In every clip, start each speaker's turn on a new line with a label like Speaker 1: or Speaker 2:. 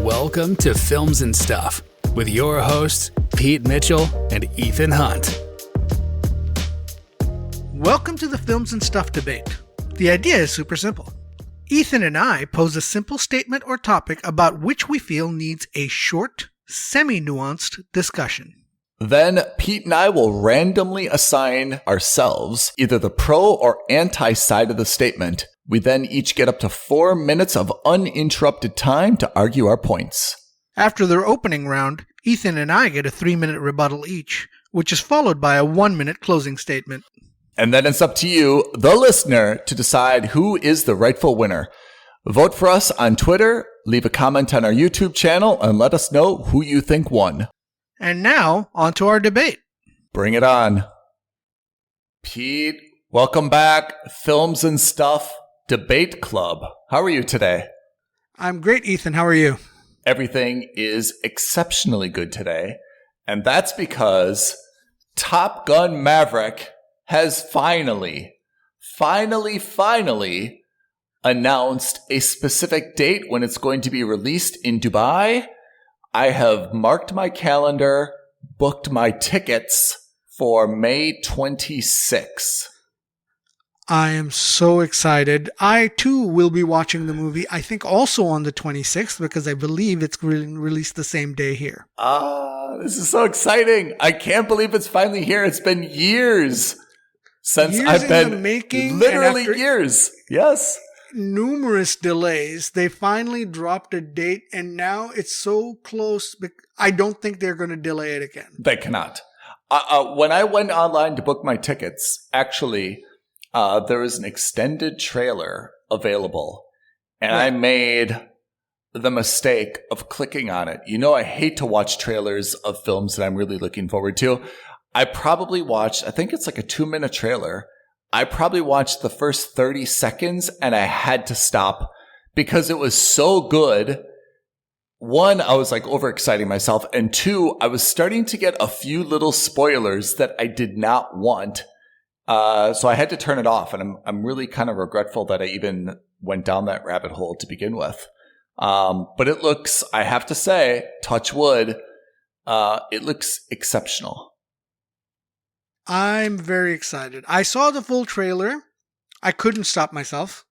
Speaker 1: Welcome to Films and Stuff with your hosts, Pete Mitchell and Ethan Hunt.
Speaker 2: Welcome to the Films and Stuff debate. The idea is super simple. Ethan and I pose a simple statement or topic about which we feel needs a short, semi-nuanced discussion.
Speaker 3: Then Pete and I will randomly assign ourselves either the pro or anti side of the statement. We then each get up to 4 minutes of uninterrupted time to argue our points.
Speaker 2: After their opening round, Ethan and I get a 3-minute rebuttal each, which is followed by a 1-minute closing statement.
Speaker 3: And then it's up to you, the listener, to decide who is the rightful winner. Vote for us on Twitter, leave a comment on our YouTube channel, and let us know who you think won.
Speaker 2: And now, on to our debate.
Speaker 3: Bring it on. Pete, welcome back. Films and Stuff Debate Club. How are you today?
Speaker 2: I'm great, Ethan. How are you?
Speaker 3: Everything is exceptionally good today. And that's because Top Gun Maverick has finally announced a specific date when it's going to be released in Dubai. I have marked my calendar, booked my tickets for May 26.
Speaker 2: I am so excited. I, too, will be watching the movie, I think also on the 26th, because I believe it's released the same day here.
Speaker 3: This is so exciting. I can't believe it's finally here. It's been years since I've been in the making. Literally years. Yes.
Speaker 2: Numerous delays. They finally dropped a date, and now it's so close. I don't think they're going to delay it again.
Speaker 3: They cannot. When I went online to book my tickets, actually, there was an extended trailer available, and right. I made the mistake of clicking on it. You know, I hate to watch trailers of films that I'm really looking forward to. I probably watched, I think it's like a 2-minute trailer. I probably watched the first 30 seconds and I had to stop because it was so good. One, I was like overexciting myself. And two, I was starting to get a few little spoilers that I did not want. So I had to turn it off. And I'm really kind of regretful that I even went down that rabbit hole to begin with. But it looks, I have to say, touch wood, it looks exceptional.
Speaker 2: I'm very excited. I saw the full trailer. I couldn't stop myself.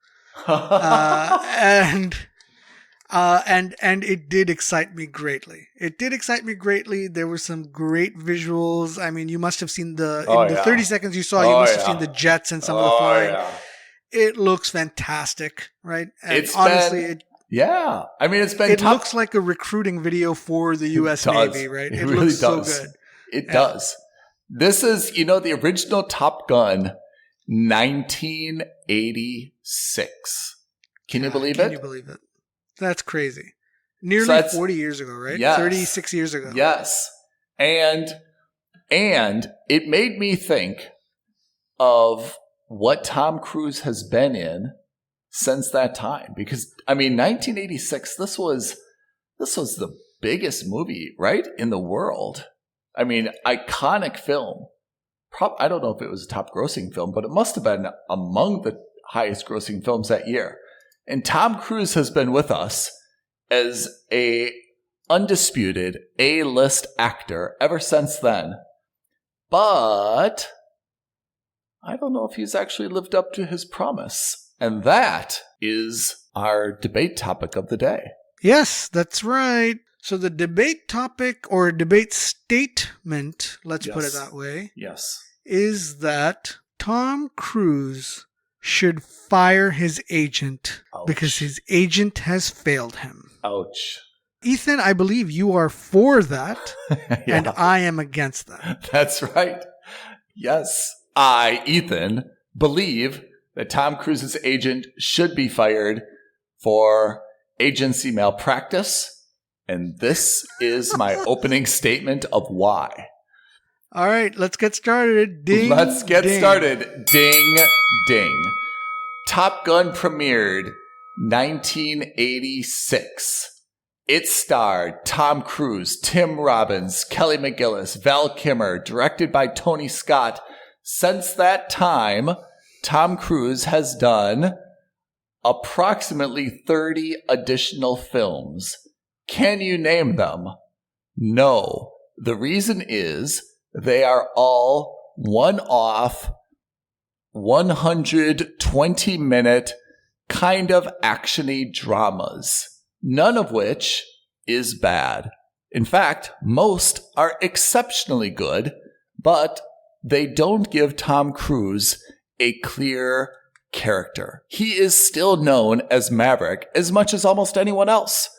Speaker 2: And it did excite me greatly. There were some great visuals. I mean, you must have seen the 30 seconds you saw, you must have seen the jets and some of the flying. Yeah. It looks fantastic, right? And it looks like a recruiting video for the U.S. Navy, right?
Speaker 3: It really looks
Speaker 2: does. So good.
Speaker 3: It does. This is, the original Top Gun, 1986. Can you believe it?
Speaker 2: Can you believe it? That's crazy. Nearly 40 years ago, right?
Speaker 3: Yes.
Speaker 2: 36 years ago.
Speaker 3: Yes. And it made me think of what Tom Cruise has been in since that time. Because, 1986, this was the biggest movie, right, in the world. Iconic film. I don't know if it was a top grossing film, but it must have been among the highest grossing films that year. And Tom Cruise has been with us as a undisputed A-list actor ever since then. But I don't know if he's actually lived up to his promise. And that is our debate topic of the day.
Speaker 2: Yes, that's right. So the debate topic or debate statement, let's put it that way, is that Tom Cruise should fire his agent because his agent has failed him.
Speaker 3: Ouch.
Speaker 2: Ethan, I believe you are for that, and I am against that.
Speaker 3: That's right. Yes. I, Ethan, believe that Tom Cruise's agent should be fired for agency malpractice. And this is my opening statement of why.
Speaker 2: All right, let's get started. Ding,
Speaker 3: Let's get
Speaker 2: ding.
Speaker 3: started. Ding, ding. Top Gun premiered 1986. It starred Tom Cruise, Tim Robbins, Kelly McGillis, Val Kilmer, directed by Tony Scott. Since that time, Tom Cruise has done approximately 30 additional films. Can you name them? No. The reason is they are all one-off, 120-minute kind of action-y dramas, none of which is bad. In fact, most are exceptionally good, but they don't give Tom Cruise a clear character. He is still known as Maverick as much as almost anyone else.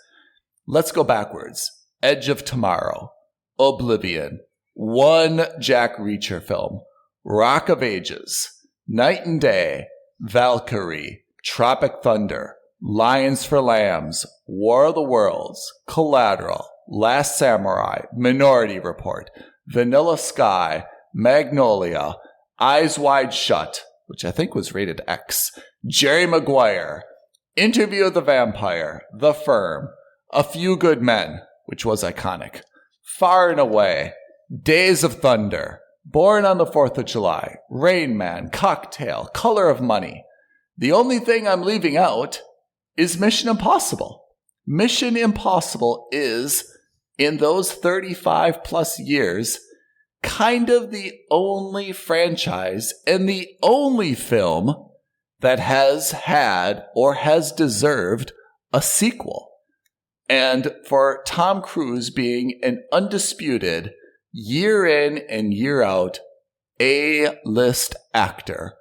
Speaker 3: Let's go backwards. Edge of Tomorrow, Oblivion, one Jack Reacher film, Rock of Ages, Night and Day, Valkyrie, Tropic Thunder, Lions for Lambs, War of the Worlds, Collateral, Last Samurai, Minority Report, Vanilla Sky, Magnolia, Eyes Wide Shut, which I think was rated X, Jerry Maguire, Interview with the Vampire, The Firm, A Few Good Men, which was iconic, Far and Away, Days of Thunder, Born on the 4th of July, Rain Man, Cocktail, Color of Money. The only thing I'm leaving out is Mission Impossible. Mission Impossible is, in those 35 plus years, kind of the only franchise and the only film that has had or has deserved a sequel. And for Tom Cruise being an undisputed, year in and year out, A-list actor,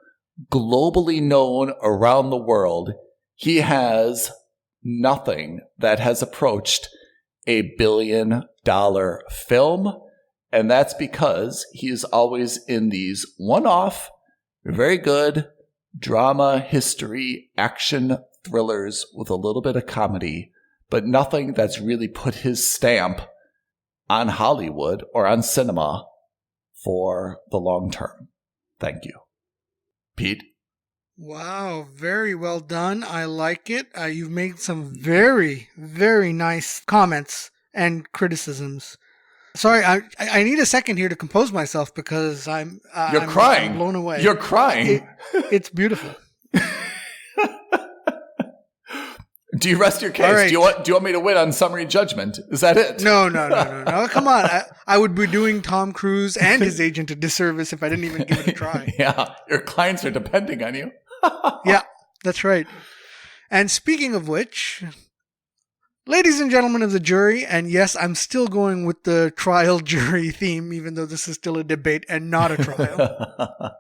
Speaker 3: globally known around the world, he has nothing that has approached $1 billion film. And that's because he is always in these one-off, very good drama, history, action thrillers with a little bit of comedy, but nothing that's really put his stamp on Hollywood or on cinema for the long term. Thank you. Pete?
Speaker 2: Wow, very well done. I like it. You've made some very, very nice comments and criticisms. Sorry, I need a second here to compose myself because I'm
Speaker 3: crying.
Speaker 2: I'm blown away.
Speaker 3: You're crying.
Speaker 2: It's beautiful.
Speaker 3: Do you rest your case? Right. Do you want me to win on summary judgment? Is that it?
Speaker 2: No. Come on. I would be doing Tom Cruise and his agent a disservice if I didn't even give it a try.
Speaker 3: Yeah, your clients are depending on you.
Speaker 2: Yeah, that's right. And speaking of which, ladies and gentlemen of the jury, and yes, I'm still going with the trial jury theme, even though this is still a debate and not a trial.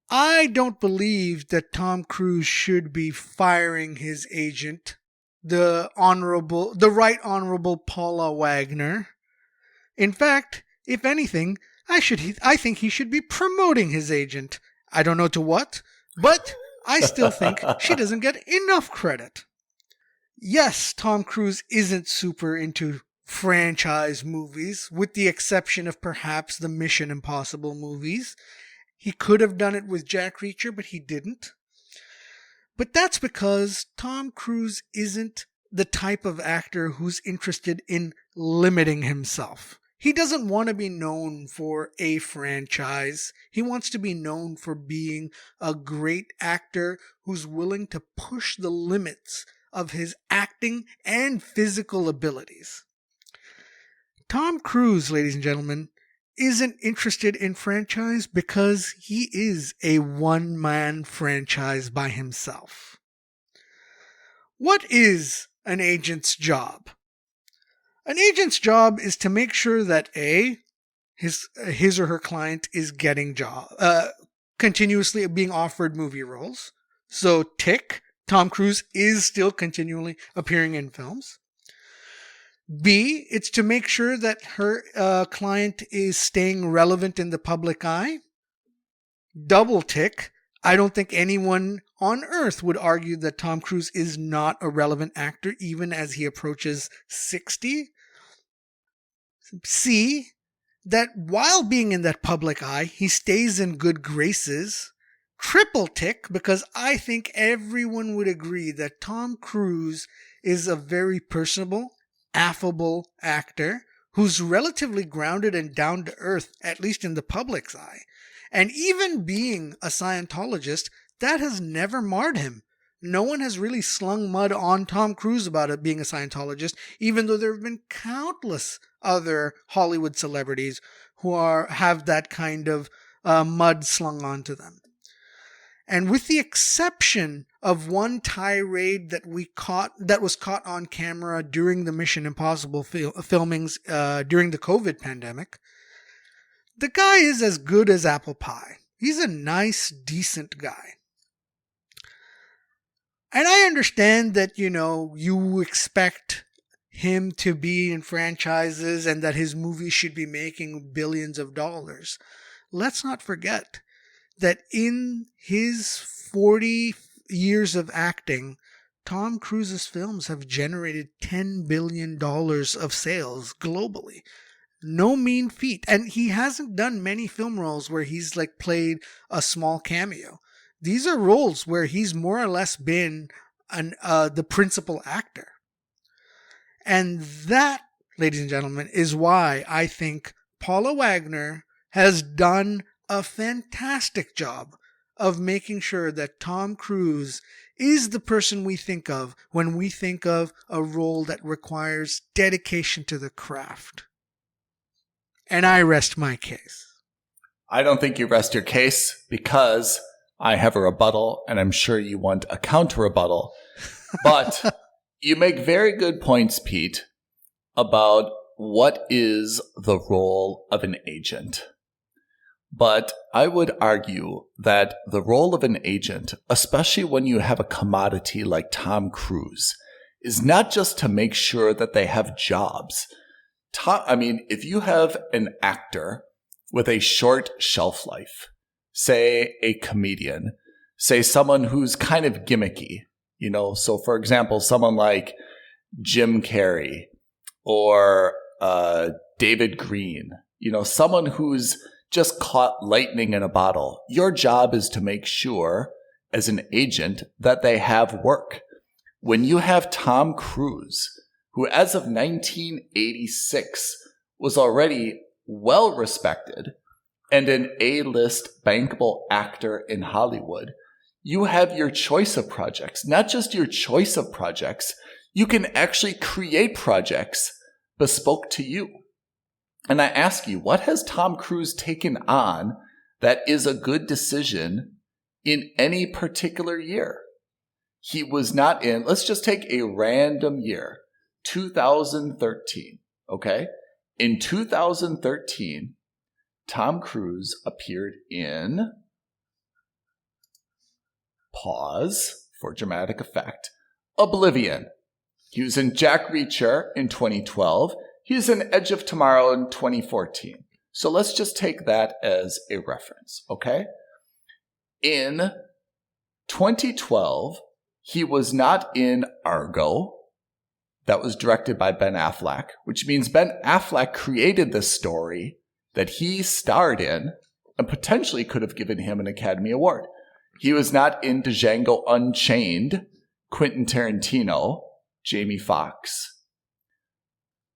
Speaker 2: I don't believe that Tom Cruise should be firing his agent, the Right Honorable Paula Wagner. In fact, if anything, I think he should be promoting his agent. I don't know to what, but I still think she doesn't get enough credit. Yes, Tom Cruise isn't super into franchise movies, with the exception of perhaps the Mission Impossible movies. He could have done it with Jack Reacher, but he didn't. But that's because Tom Cruise isn't the type of actor who's interested in limiting himself. He doesn't want to be known for a franchise. He wants to be known for being a great actor who's willing to push the limits of his acting and physical abilities. Tom Cruise, ladies and gentlemen, isn't interested in franchise because he is a one-man franchise by himself. What is an agent's job? An agent's job is to make sure that his or her client is getting continuously being offered movie roles. So tick, Tom Cruise is still continually appearing in films. B, it's to make sure that her client is staying relevant in the public eye. Double tick, I don't think anyone on earth would argue that Tom Cruise is not a relevant actor even as he approaches 60. C, that while being in that public eye, he stays in good graces. Triple tick, because I think everyone would agree that Tom Cruise is a very personable, affable actor who's relatively grounded and down to earth, at least in the public's eye. And even being a Scientologist, that has never marred him. No one has really slung mud on Tom Cruise about it being a Scientologist, even though there have been countless other Hollywood celebrities who have that kind of mud slung onto them. And with the exception of one tirade that was caught on camera during the Mission Impossible filmings during the COVID pandemic, the guy is as good as apple pie. He's a nice, decent guy. And I understand that, you expect him to be in franchises and that his movies should be making billions of dollars. Let's not forget that in his 40 years of acting, Tom Cruise's films have generated $10 billion of sales globally. No mean feat. And he hasn't done many film roles where he's played a small cameo. These are roles where he's more or less been the principal actor. And that, ladies and gentlemen, is why I think Paula Wagner has done a fantastic job of making sure that Tom Cruise is the person we think of when we think of a role that requires dedication to the craft. And I rest my case.
Speaker 3: I don't think you rest your case because I have a rebuttal, and I'm sure you want a counter rebuttal. But you make very good points, Pete, about what is the role of an agent. But I would argue that the role of an agent, especially when you have a commodity like Tom Cruise, is not just to make sure that they have jobs. If you have an actor with a short shelf life, say a comedian, say someone who's kind of gimmicky, so for example, someone like Jim Carrey or David Green, someone who's just caught lightning in a bottle. Your job is to make sure as an agent that they have work. When you have Tom Cruise, who as of 1986 was already well respected and an A-list bankable actor in Hollywood, you have your choice of projects. Not just your choice of projects, you can actually create projects bespoke to you. And I ask you, what has Tom Cruise taken on that is a good decision in any particular year? He was not in, let's just take a random year, 2013, okay? In 2013, Tom Cruise appeared in, pause for dramatic effect, Oblivion. He was in Jack Reacher in 2012. He was in Edge of Tomorrow in 2014. So let's just take that as a reference, okay? In 2012, he was not in Argo. That was directed by Ben Affleck, which means Ben Affleck created this story that he starred in and potentially could have given him an Academy Award. He was not in Django Unchained, Quentin Tarantino, Jamie Foxx.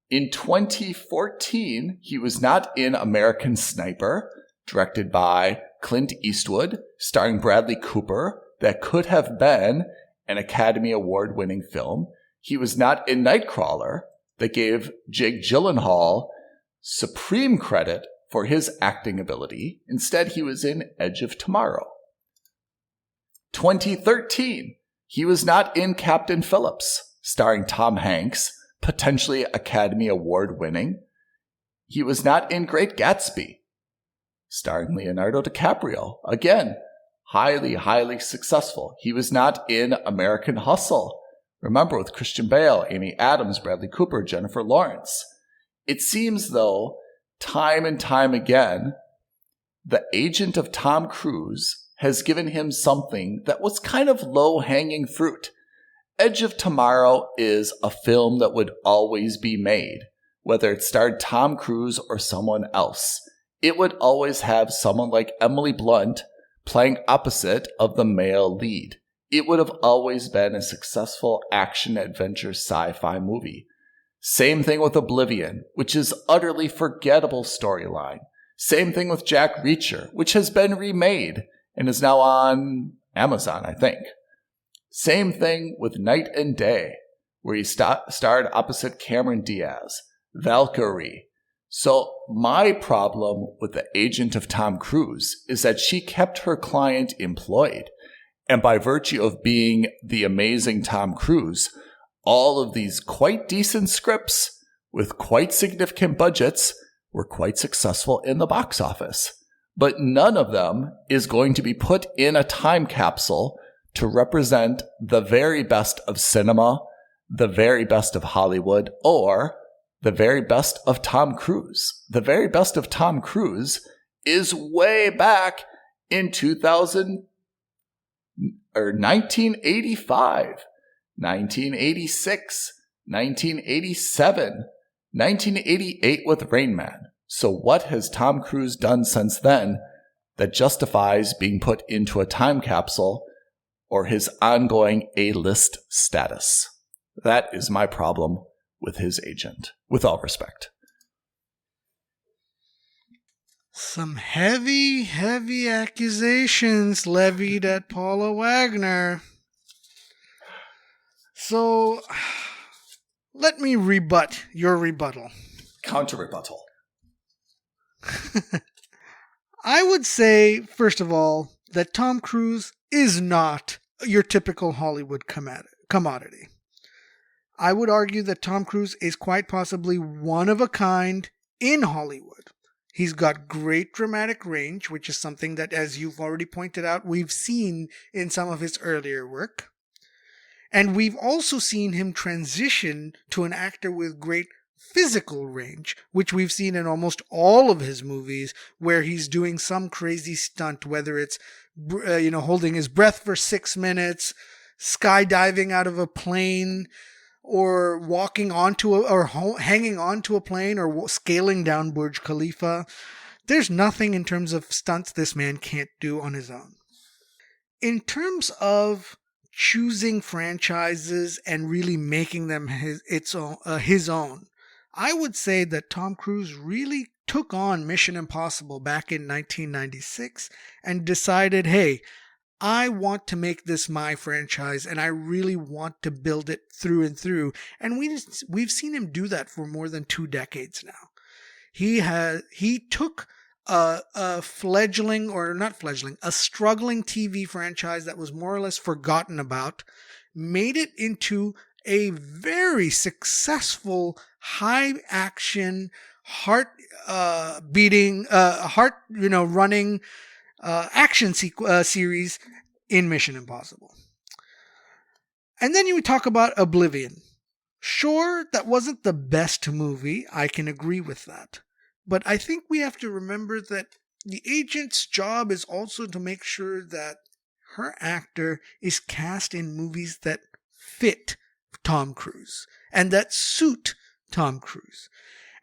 Speaker 3: In 2014, he was not in American Sniper, directed by Clint Eastwood, starring Bradley Cooper, that could have been an Academy Award-winning film. He was not in Nightcrawler, that gave Jake Gyllenhaal supreme credit for his acting ability. Instead, he was in Edge of Tomorrow. 2013, he was not in Captain Phillips, starring Tom Hanks, potentially Academy Award winning. He was not in Great Gatsby, starring Leonardo DiCaprio. Again, highly, highly successful. He was not in American Hustle. Remember, with Christian Bale, Amy Adams, Bradley Cooper, Jennifer Lawrence. It seems, though, time and time again, the agent of Tom Cruise has given him something that was kind of low-hanging fruit. Edge of Tomorrow is a film that would always be made, whether it starred Tom Cruise or someone else. It would always have someone like Emily Blunt playing opposite of the male lead. It would have always been a successful action-adventure sci-fi movie. Same thing with Oblivion, which is utterly forgettable storyline. Same thing with Jack Reacher, which has been remade and is now on Amazon, I think. Same thing with Night and Day, where he starred opposite Cameron Diaz, Valkyrie. So my problem with the agent of Tom Cruise is that she kept her client employed. And by virtue of being the amazing Tom Cruise, all of these quite decent scripts with quite significant budgets were quite successful in the box office. But none of them is going to be put in a time capsule to represent the very best of cinema, the very best of Hollywood, or the very best of Tom Cruise. The very best of Tom Cruise is way back in 1985, 1986, 1987, 1988 with Rain Man. So what has Tom Cruise done since then that justifies being put into a time capsule or his ongoing A-list status? That is my problem with his agent, with all respect.
Speaker 2: Some heavy, heavy accusations levied at Paula Wagner. So, let me rebut your rebuttal.
Speaker 3: Counter-rebuttal.
Speaker 2: I would say, first of all, that Tom Cruise is not your typical Hollywood commodity. I would argue that Tom Cruise is quite possibly one of a kind in Hollywood. He's got great dramatic range, which is something that, as you've already pointed out, we've seen in some of his earlier work. And we've also seen him transition to an actor with great physical range, which we've seen in almost all of his movies, where he's doing some crazy stunt, whether it's holding his breath for 6 minutes, skydiving out of a plane, or walking onto or hanging onto a plane, or scaling down Burj Khalifa. There's nothing in terms of stunts this man can't do on his own. In terms of choosing franchises and really making them his own, I would say that Tom Cruise really took on Mission Impossible back in 1996 and decided, hey, I want to make this my franchise and I really want to build it through and through. And we've seen him do that for more than 2 decades now. He took a struggling TV franchise that was more or less forgotten about, made it into a very successful, high action, running action series in Mission Impossible. And then you would talk about Oblivion. Sure, that wasn't the best movie. I can agree with that. But I think we have to remember that the agent's job is also to make sure that her actor is cast in movies that fit Tom Cruise and that suit Tom Cruise.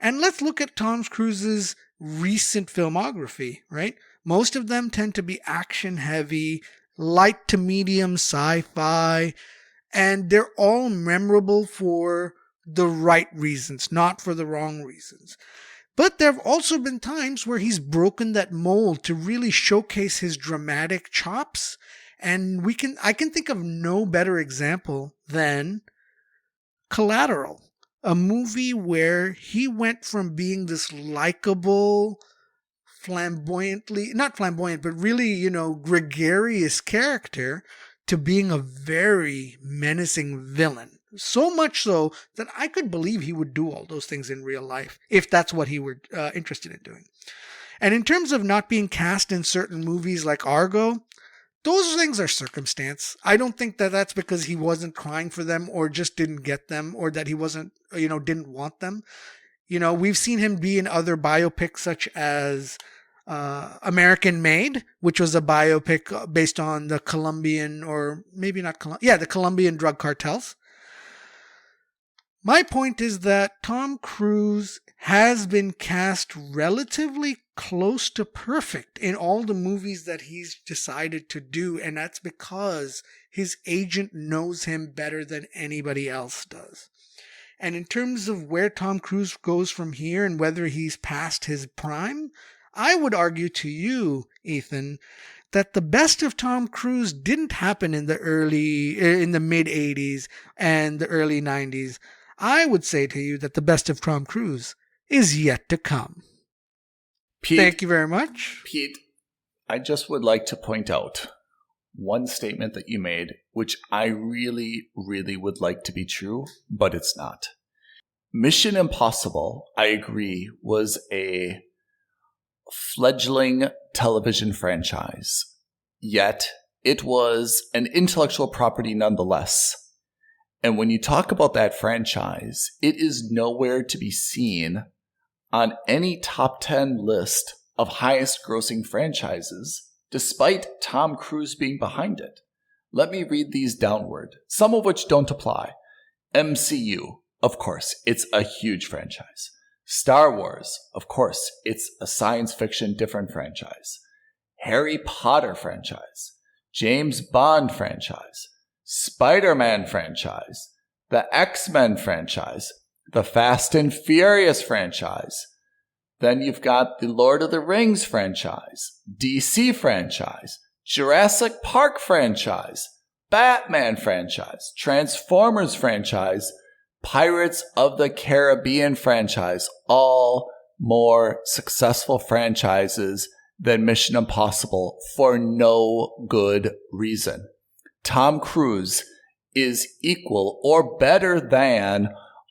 Speaker 2: And let's look at Tom Cruise's recent filmography, right? Most of them tend to be action heavy, light to medium sci-fi, and they're all memorable for the right reasons, not for the wrong reasons. But there have also been times where he's broken that mold to really showcase his dramatic chops. And I can think of no better example than Collateral, a movie where he went from being this likable, not flamboyant, but really, gregarious character to being a very menacing villain. So much so that I could believe he would do all those things in real life if that's what he were interested in doing. And in terms of not being cast in certain movies like Argo, those things are circumstance. I don't think that that's because he wasn't trying for them or just didn't get them or that he wasn't, didn't want them. We've seen him be in other biopics such as American Made, which was a biopic based on the Colombian, or maybe not Colombian, the Colombian drug cartels. My point is that Tom Cruise has been cast relatively close to perfect in all the movies that he's decided to do, and that's because his agent knows him better than anybody else does. And in terms of where Tom Cruise goes from here and whether he's past his prime, I would argue to you, Ethan, that the best of Tom Cruise didn't happen in the mid 80s and the early 90s, I would say to you that the best of Tom Cruise is yet to come.
Speaker 3: Pete,
Speaker 2: thank you very much.
Speaker 3: Pete, I just would like to point out one statement that you made, which I really, really would like to be true, but it's not. Mission Impossible, I agree, was a fledgling television franchise, yet it was an intellectual property nonetheless. And when you talk about that franchise, it is nowhere to be seen on any top 10 list of highest grossing franchises, despite Tom Cruise being behind it. Let me read these downward, some of which don't apply. MCU, of course, it's a huge franchise. Star Wars, of course, it's a science fiction different franchise. Harry Potter franchise. James Bond franchise. Spider-Man franchise. The X-Men franchise. The Fast and Furious franchise. Then you've got the Lord of the Rings franchise. DC franchise. Jurassic Park franchise. Batman franchise. Transformers franchise. Pirates of the Caribbean franchise, all more successful franchises than Mission Impossible for no good reason. Tom Cruise is equal or better than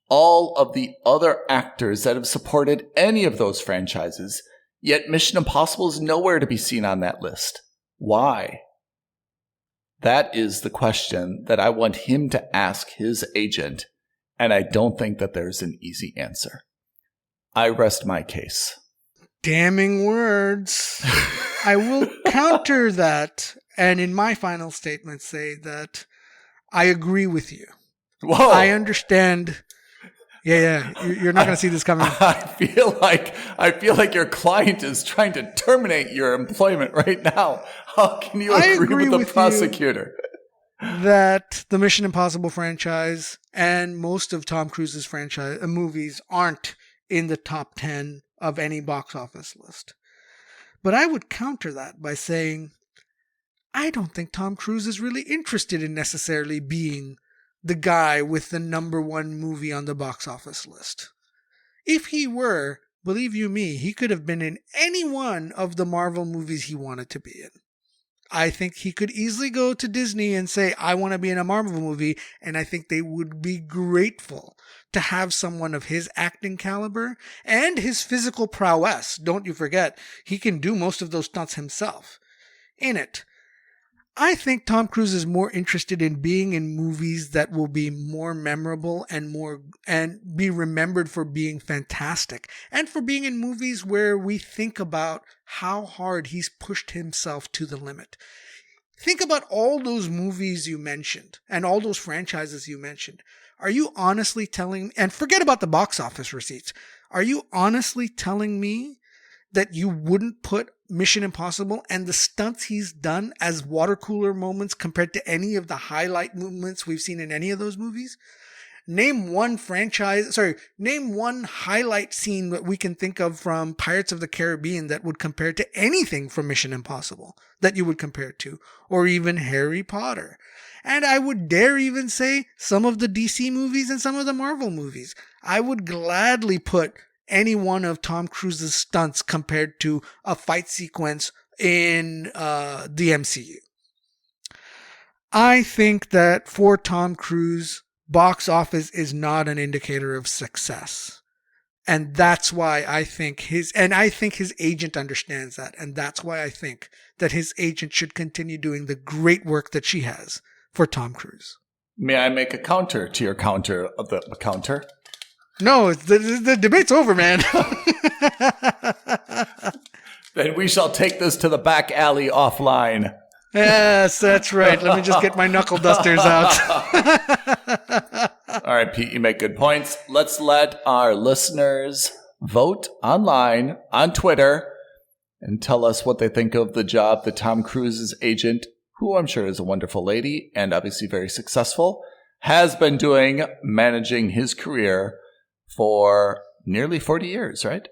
Speaker 3: all of the other actors that have supported any of those franchises, yet Mission Impossible is nowhere to be seen on that list. Why? That is the question that I want him to ask his agent. And I don't think that there's an easy answer. I rest my case.
Speaker 2: Damning words. I will counter that, and in my final statement say that I agree with you.
Speaker 3: Whoa.
Speaker 2: I understand. Yeah. You're not going to see this coming.
Speaker 3: I feel like your client is trying to terminate your employment right now. How can you agree with the prosecutor?
Speaker 2: That the Mission Impossible franchise and most of Tom Cruise's franchise movies aren't in the top 10 of any box office list. But I would counter that by saying, I don't think Tom Cruise is really interested in necessarily being the guy with the number one movie on the box office list. If he were, believe you me, he could have been in any one of the Marvel movies he wanted to be in. I think he could easily go to Disney and say, I want to be in a Marvel movie, and I think they would be grateful to have someone of his acting caliber and his physical prowess. Don't you forget, he can do most of those stunts himself in it. I think Tom Cruise is more interested in being in movies that will be more memorable and be remembered for being fantastic, and for being in movies where we think about how hard he's pushed himself to the limit. Think about all those movies you mentioned and all those franchises you mentioned. Are you honestly telling, and forget about the box office receipts, are you honestly telling me that you wouldn't put Mission Impossible and the stunts he's done as water cooler moments compared to any of the highlight moments we've seen in any of those movies? Name one highlight scene that we can think of from Pirates of the Caribbean that would compare to anything from Mission Impossible that you would compare it to, or even Harry Potter. And I would dare even say some of the DC movies and some of the Marvel movies. I would gladly put any one of Tom Cruise's stunts compared to a fight sequence in the MCU. I think that for Tom Cruise, box office is not an indicator of success. And that's why I think his agent understands that. And that's why I think that his agent should continue doing the great work that she has for Tom Cruise.
Speaker 3: May I make a counter to your counter of the counter?
Speaker 2: No, the debate's over, man.
Speaker 3: Then we shall take this to the back alley offline.
Speaker 2: Yes, that's right. Let me just get my knuckle dusters out.
Speaker 3: All right, Pete, you make good points. Let's let our listeners vote online on Twitter and tell us what they think of the job that Tom Cruise's agent, who I'm sure is a wonderful lady and obviously very successful, has been doing managing his career for nearly 40 years, right?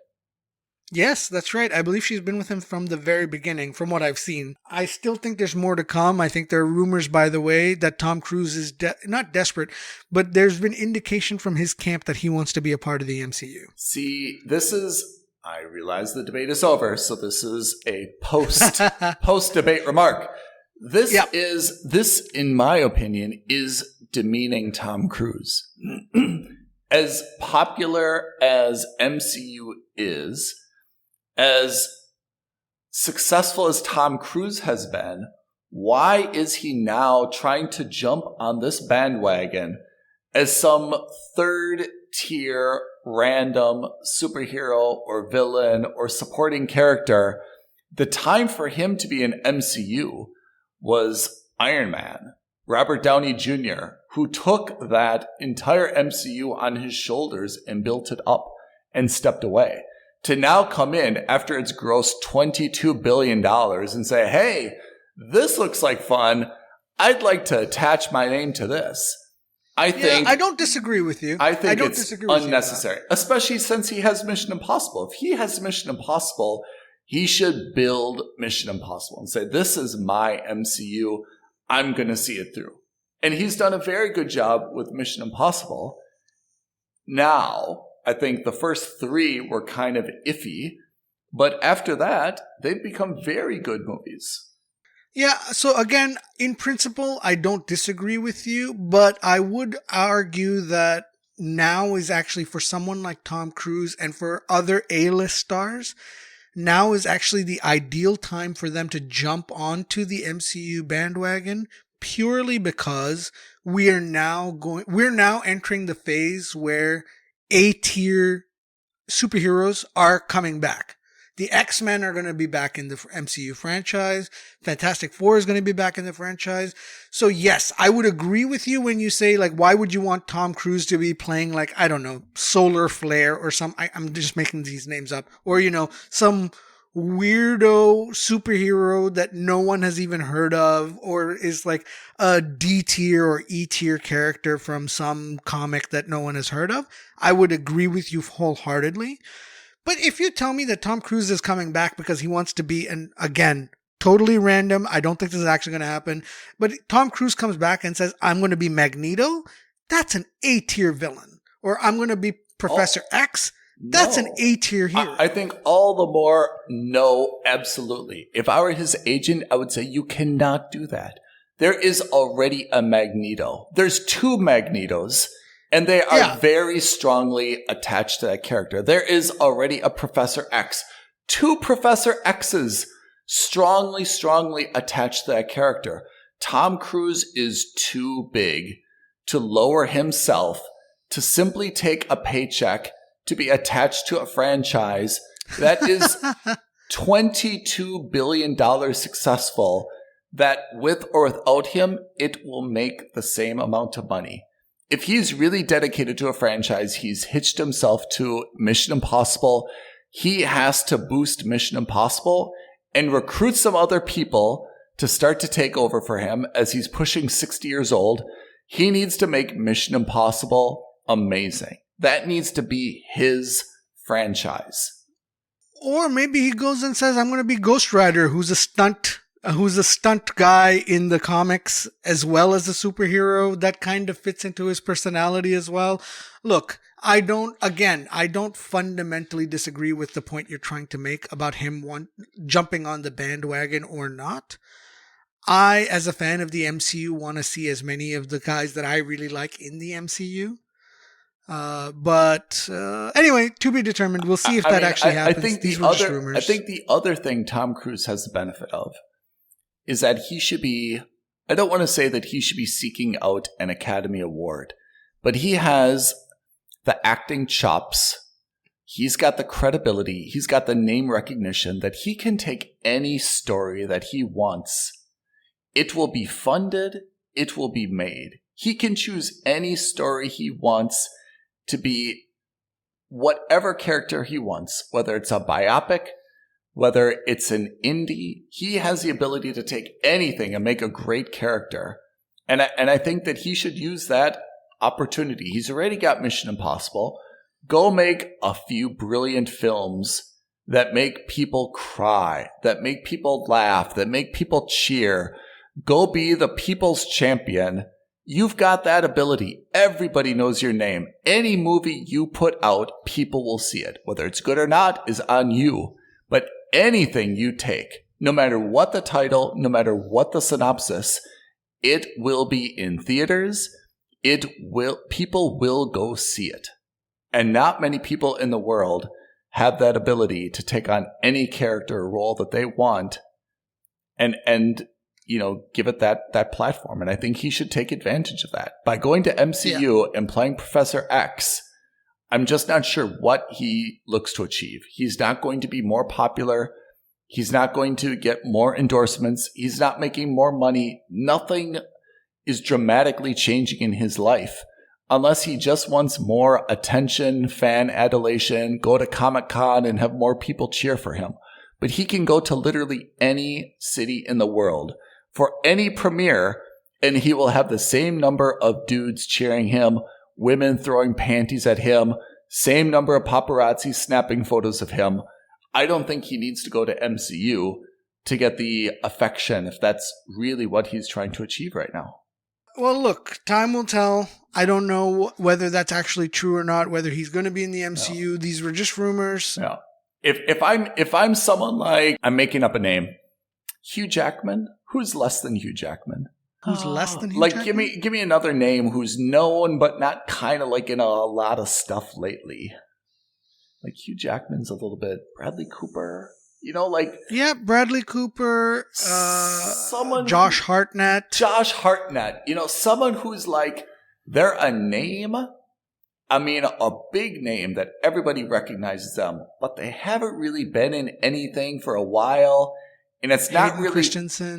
Speaker 2: Yes, that's right. I believe she's been with him from the very beginning, from what I've seen. I still think there's more to come. I think there are rumors, by the way, that Tom Cruise is not desperate, but there's been indication from his camp that he wants to be a part of the MCU.
Speaker 3: See, I realize the debate is over, so this is a post-debate remark. This, in my opinion, is demeaning Tom Cruise. As popular as MCU is, as successful as Tom Cruise has been, why is he now trying to jump on this bandwagon as some third-tier random superhero or villain or supporting character? The time for him to be in MCU was Iron Man, Robert Downey Jr., who took that entire MCU on his shoulders and built it up and stepped away. To now come in after it's grossed $22 billion and say, hey, this looks like fun. I'd like to attach my name to this. I
Speaker 2: don't disagree with you.
Speaker 3: I think it's unnecessary, especially since he has Mission Impossible. If he has Mission Impossible, he should build Mission Impossible and say, this is my MCU. I'm going to see it through. And he's done a very good job with Mission Impossible. Now, I think the first 3 were kind of iffy, but after that, they've become very good movies.
Speaker 2: Yeah, so again, in principle, I don't disagree with you, but I would argue that now is actually, for someone like Tom Cruise and for other A-list stars, now is actually the ideal time for them to jump onto the MCU bandwagon, purely because we're now entering the phase where A-tier superheroes are coming back. The X-Men are going to be back in the MCU franchise. Fantastic Four is going to be back in the franchise. So yes, I would agree with you when you say, like, why would you want Tom Cruise to be playing, like, I don't know, Solar Flare or I'm just making these names up, or, some weirdo superhero that no one has even heard of, or is like a D tier or E tier character from some comic that no one has heard of. I would agree with you wholeheartedly. But if you tell me that Tom Cruise is coming back because he wants to be, and again, totally random, I don't think this is actually going to happen, but Tom Cruise comes back and says, I'm going to be Magneto, that's an A-tier villain. Or I'm going to be Professor X, that's an A-tier hero.
Speaker 3: I think all the more, no, absolutely. If I were his agent, I would say you cannot do that. There is already a Magneto. There's 2 Magnetos. And they are very strongly attached to that character. There is already a Professor X. 2 Professor X's strongly attached to that character. Tom Cruise is too big to lower himself to simply take a paycheck to be attached to a franchise that is $22 billion successful, that with or without him, it will make the same amount of money. If he's really dedicated to a franchise, he's hitched himself to Mission Impossible, he has to boost Mission Impossible and recruit some other people to start to take over for him as he's pushing 60 years old. He needs to make Mission Impossible amazing. That needs to be his franchise.
Speaker 2: Or maybe he goes and says, I'm going to be Ghost Rider, who's a stunt guy in the comics as well as a superhero. That kind of fits into his personality as well. Look, I don't fundamentally disagree with the point you're trying to make about him jumping on the bandwagon or not. I, as a fan of the MCU, want to see as many of the guys that I really like in the MCU. But anyway, to be determined. We'll see if that actually happens.
Speaker 3: I think the other thing Tom Cruise has the benefit of is that he should be, I don't want to say that he should be seeking out an Academy Award, but he has the acting chops. He's got the credibility. He's got the name recognition that he can take any story that he wants. It will be funded. It will be made. He can choose any story he wants to be whatever character he wants, whether it's a biopic, whether it's an indie. He has the ability to take anything and make a great character. And I think that he should use that opportunity. He's already got Mission Impossible. Go make a few brilliant films that make people cry, that make people laugh, that make people cheer. Go be the people's champion. You've got that ability. Everybody knows your name. Any movie you put out, people will see it. Whether it's good or not is on you. But anything you take, no matter what the title, no matter what the synopsis, it will be in theaters. People will go see it. And not many people in the world have that ability to take on any character or role that they want and give it that platform. And I think he should take advantage of that. By going to MCU and playing Professor X, I'm just not sure what he looks to achieve. He's not going to be more popular. He's not going to get more endorsements. He's not making more money. Nothing is dramatically changing in his life unless he just wants more attention, fan adulation, go to Comic-Con and have more people cheer for him. But he can go to literally any city in the world for any premiere, and he will have the same number of dudes cheering him, women throwing panties at him, same number of paparazzi snapping photos of him. I don't think he needs to go to MCU to get the affection if that's really what he's trying to achieve right now.
Speaker 2: Well, look, time will tell. I don't know whether that's actually true or not, whether he's going to be in the MCU. No. These were just rumors.
Speaker 3: Yeah. If I'm someone like, I'm making up a name, Hugh Jackman, who's less than Hugh Jackman?
Speaker 2: Who's less than Hugh Jackman?
Speaker 3: Give me another name who's known but not kind of like in a lot of stuff lately. Like Hugh Jackman's a little bit Bradley Cooper.
Speaker 2: Yeah, Bradley Cooper, Josh Hartnett.
Speaker 3: Josh Hartnett. Someone who's like, they're a name. I mean, a big name that everybody recognizes them, but they haven't really been in anything for a while. And it's not really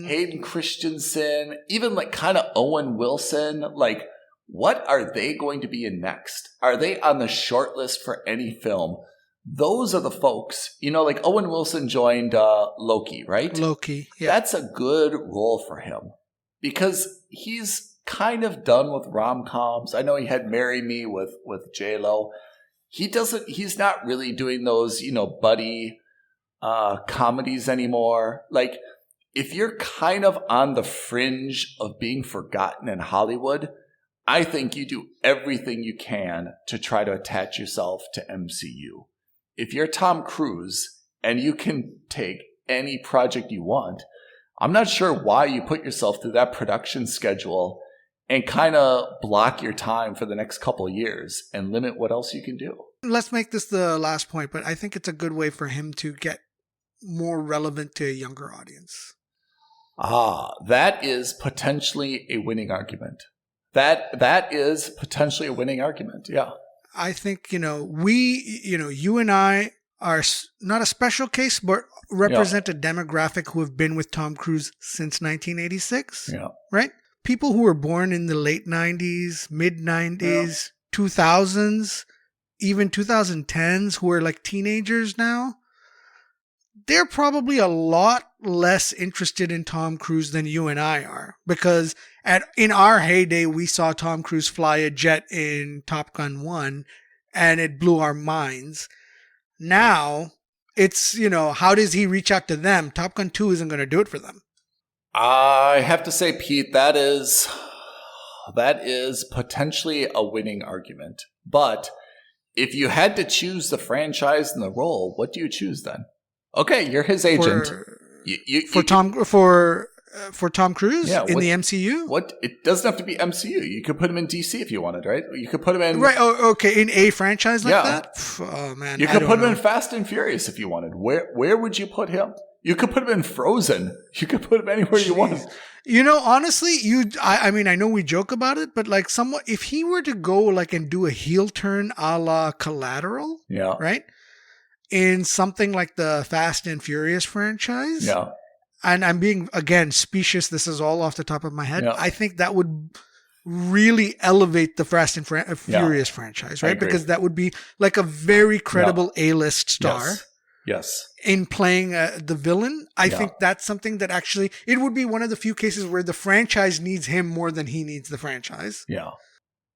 Speaker 3: Hayden Christensen, even like kind of Owen Wilson. Like, what are they going to be in next? Are they on the short list for any film? Those are the folks, like Owen Wilson joined Loki, right?
Speaker 2: Loki, yeah.
Speaker 3: That's a good role for him because he's kind of done with rom-coms. I know he had Marry Me with J-Lo. He's not really doing those, buddy comedies anymore. Like, if you're kind of on the fringe of being forgotten in Hollywood, I think you do everything you can to try to attach yourself to MCU. If you're Tom Cruise and you can take any project you want, I'm not sure why you put yourself through that production schedule and kind of block your time for the next couple of years and limit what else you can do.
Speaker 2: Let's make this the last point, but I think it's a good way for him to get more relevant to a younger audience.
Speaker 3: That is potentially a winning argument. That is potentially a winning argument, yeah.
Speaker 2: I think, you and I are not a special case, but represent a demographic who have been with Tom Cruise since 1986, right? People who were born in the late 90s, mid 90s, 2000s, even 2010s, who are like teenagers now. They're probably a lot less interested in Tom Cruise than you and I are, because in our heyday, we saw Tom Cruise fly a jet in Top Gun 1 and it blew our minds. Now it's, how does he reach out to them? Top Gun 2 isn't going to do it for them.
Speaker 3: I have to say, Pete, that is potentially a winning argument. But if you had to choose the franchise and the role, what do you choose then? Okay, you're his agent.
Speaker 2: For Tom Cruise in the MCU?
Speaker 3: What? It doesn't have to be MCU. You could put him in DC if you wanted, right? You could put him in...
Speaker 2: Right, okay, in a franchise like that? Oh, man,
Speaker 3: you could put him in Fast and Furious if you wanted. Where would you put him? You could put him in Frozen. You could put him anywhere you want.
Speaker 2: Honestly, I mean, I know we joke about it, but like somewhat, if he were to go like and do a heel turn a la Collateral, right? In something like the Fast and Furious franchise.
Speaker 3: Yeah.
Speaker 2: And I'm being, again, specious. This is all off the top of my head. Yeah. I think that would really elevate the Fast and Furious franchise, right? Because that would be like a very credible A-list star.
Speaker 3: Yes.
Speaker 2: In playing the villain. I think that's something that actually, it would be one of the few cases where the franchise needs him more than he needs the franchise.
Speaker 3: Yeah.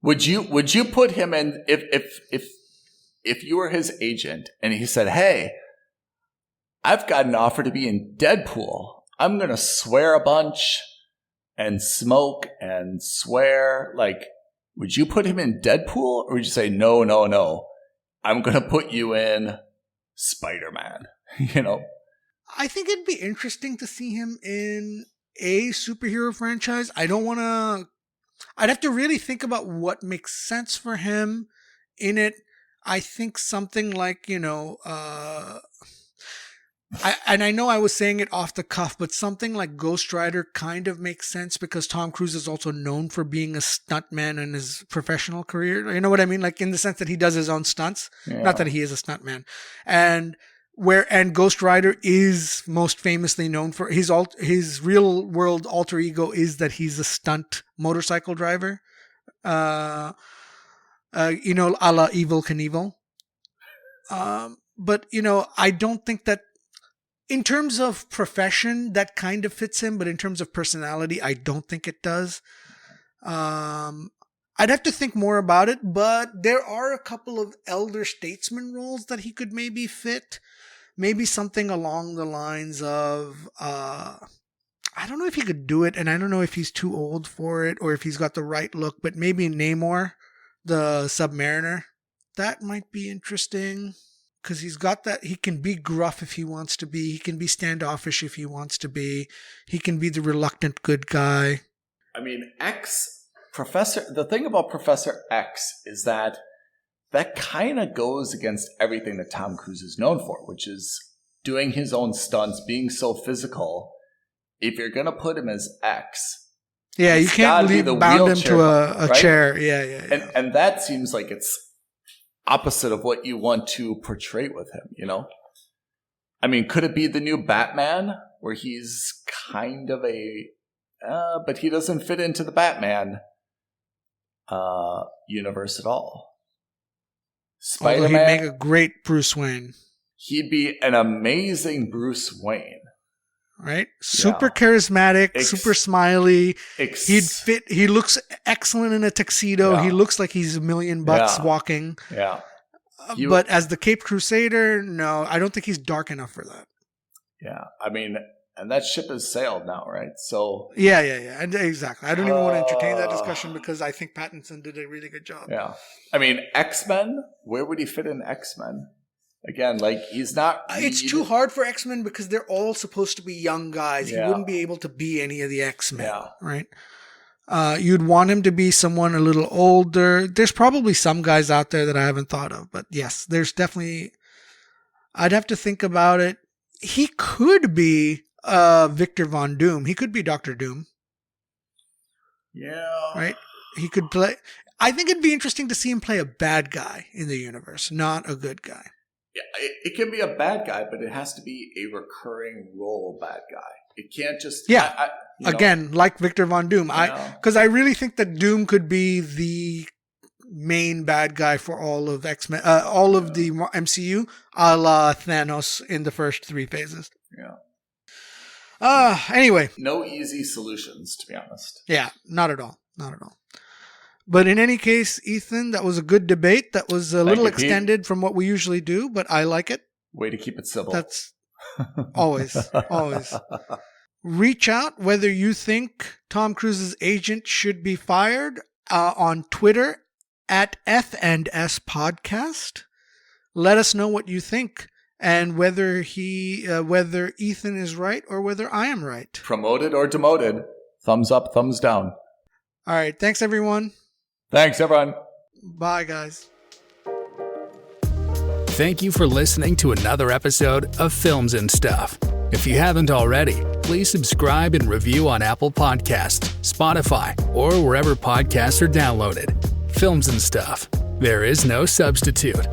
Speaker 3: Would you put him in, if you were his agent and he said, hey, I've got an offer to be in Deadpool. I'm going to swear a bunch and smoke and swear. Like, would you put him in Deadpool, or would you say, no, I'm going to put you in Spider-Man, you know?
Speaker 2: I think it'd be interesting to see him in a superhero franchise. I'd have to really think about what makes sense for him in it. I think something like, I know I was saying it off the cuff, but something like Ghost Rider kind of makes sense because Tom Cruise is also known for being a stuntman in his professional career. You know what I mean? Like in the sense that he does his own stunts. Yeah. Not that he is a stuntman. And Ghost Rider is most famously known for his real world alter ego is that he's a stunt motorcycle driver. A la Evel Knievel. But I don't think that in terms of profession that kind of fits him, but in terms of personality, I don't think it does. I'd have to think more about it, but there are a couple of elder statesman roles that he could maybe fit. Maybe something along the lines of, I don't know if he could do it, and I don't know if he's too old for it or if he's got the right look, but maybe Namor, the Submariner. That might be interesting because he's got that. He can be gruff if he wants to be. He can be standoffish if he wants to be. He can be the reluctant good guy.
Speaker 3: I mean, the thing about Professor X is that kind of goes against everything that Tom Cruise is known for, which is doing his own stunts, being so physical. If you're going to put him as X,
Speaker 2: yeah, you can't bound him to a
Speaker 3: right?
Speaker 2: chair. Yeah.
Speaker 3: And that seems like it's opposite of what you want to portray with him, I mean, could it be the new Batman where he's kind of but he doesn't fit into the Batman universe at all.
Speaker 2: Spider-Man, although he'd make a great Bruce Wayne.
Speaker 3: He'd be an amazing Bruce Wayne.
Speaker 2: Right? Super charismatic, super smiley. He'd fit. He looks excellent in a tuxedo. Yeah. He looks like he's $1 million walking.
Speaker 3: Yeah.
Speaker 2: But as the Caped Crusader, no, I don't think he's dark enough for that.
Speaker 3: Yeah. I mean, and that ship has sailed now, right? So
Speaker 2: yeah. And exactly. I don't even want to entertain that discussion because I think Pattinson did a really good job.
Speaker 3: Yeah. I mean, X-Men, where would he fit in X-Men? Again, like he's not.
Speaker 2: It's too hard for X-Men because they're all supposed to be young guys. Yeah. He wouldn't be able to be any of the X-Men, right? You'd want him to be someone a little older. There's probably some guys out there that I haven't thought of, but yes, there's definitely. I'd have to think about it. He could be Victor Von Doom. He could be Dr. Doom.
Speaker 3: Yeah.
Speaker 2: Right? He could play. I think it'd be interesting to see him play a bad guy in the universe, not a good guy.
Speaker 3: Yeah, it can be a bad guy, but it has to be a recurring role bad guy. It can't just...
Speaker 2: Yeah, again, like Victor Von Doom. Because I really think that Doom could be the main bad guy for all of X-Men, all of the MCU, a la Thanos in the first 3 phases.
Speaker 3: Yeah.
Speaker 2: Anyway.
Speaker 3: No easy solutions, to be honest.
Speaker 2: Yeah, not at all. But in any case, Ethan, that was a good debate. That was a little extended from what we usually do, but I like it.
Speaker 3: Way to keep it civil.
Speaker 2: That's always. Reach out whether you think Tom Cruise's agent should be fired on Twitter at F&S Podcast. Let us know what you think and whether Ethan is right or whether I am right.
Speaker 3: Promoted or demoted. Thumbs up, thumbs down.
Speaker 2: All right. Thanks, everyone.
Speaker 3: Thanks, everyone.
Speaker 2: Bye, guys.
Speaker 1: Thank you for listening to another episode of Films and Stuff. If you haven't already, please subscribe and review on Apple Podcasts, Spotify, or wherever podcasts are downloaded. Films and Stuff. There is no substitute.